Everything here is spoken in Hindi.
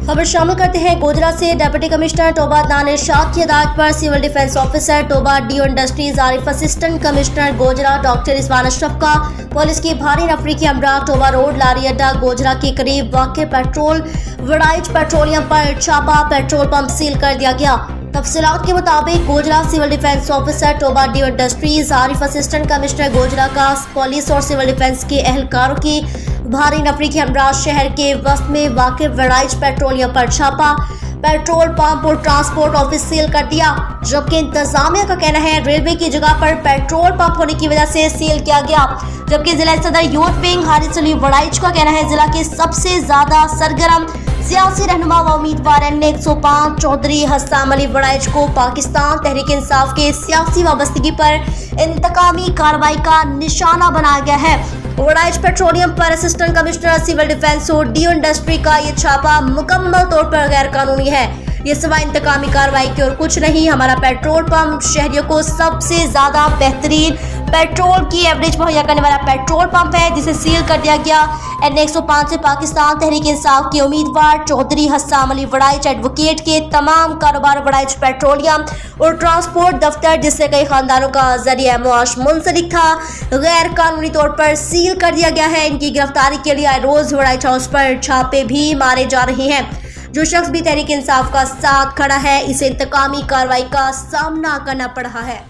खबर शामिल करते हैं गोधरा से। डिप्टी कमिश्नर टोबा अदनान इरशाद की हिदायत पर सिविल डिफेंस ऑफिसर टोबा डी इंडस्ट्रीज Arif, assistant commissioner Godhra doctor Rizwan Ashraf का पुलिस की भारी नफरी के हमरा टोबा रोड लारी अड्डा गोधरा के करीब वाक़ पेट्रोल वड़ाइच पेट्रोलियम पर छापा पेट्रोल पंप सील कर दिया गया। तफसीलात के मुताबिक Godhra civil defence officer Toba डी इंडस्ट्रीज आरिफ, असिस्टेंट कमिश्नर गोधरा का पुलिस और सिविल डिफेंस के एहलकारों की भारी नफरी के हमरा शहर के वस्त में वाक़ वड़ाइच पेट्रोलियम पर छापा पेट्रोल पंप और ट्रांसपोर्ट ऑफिस सील कर दिया, जबकि इंतजामिया का कहना है रेलवे की जगह पर पेट्रोल पंप होने की वजह से सील किया गया। जबकि जिला सदर यूथ विंग हारिस अली वड़ाइच का कहना है जिला के सबसे ज्यादा सरगर्म सियासी रहनुमा व उम्मीदवार N105 चौधरी हस्साम अली वड़ाइच को पाकिस्तान तहरीक इंसाफ के सियासी वाबस्तगी पर इंतकामी कार्रवाई का निशाना बनाया गया है। वड़ाइच पेट्रोलियम पर असिस्टेंट कमिश्नर सिविल डिफेंस और डी इंडस्ट्री का ये छापा मुकम्मल तौर पर गैर कानूनी है। ये सिवाय इंतकामी कार्रवाई की और कुछ नहीं। हमारा पेट्रोल पंप शहरियों को सबसे ज्यादा बेहतरीन पेट्रोल की एवरेज मुहैया करने वाला पेट्रोल पंप है, जिसे सील कर दिया गया। N105 से पाकिस्तान तहरीक इंसाफ के उम्मीदवार चौधरी हस्साम अली वड़ाइच एडवोकेट के तमाम कारोबार वड़ाइच पेट्रोलियम और ट्रांसपोर्ट दफ्तर, जिससे कई खानदानों का जरिया मुआश मुंसलिक था, गैर कानूनी तौर पर सील कर दिया गया है। इनकी गिरफ्तारी के लिए रोज वड़ाइच हाउस पर छापे भी मारे जा रहे हैं। जो शख्स भी तहरीक इंसाफ का साथ खड़ा है, इसे इंतकामी कार्रवाई का सामना करना पड़ रहा है।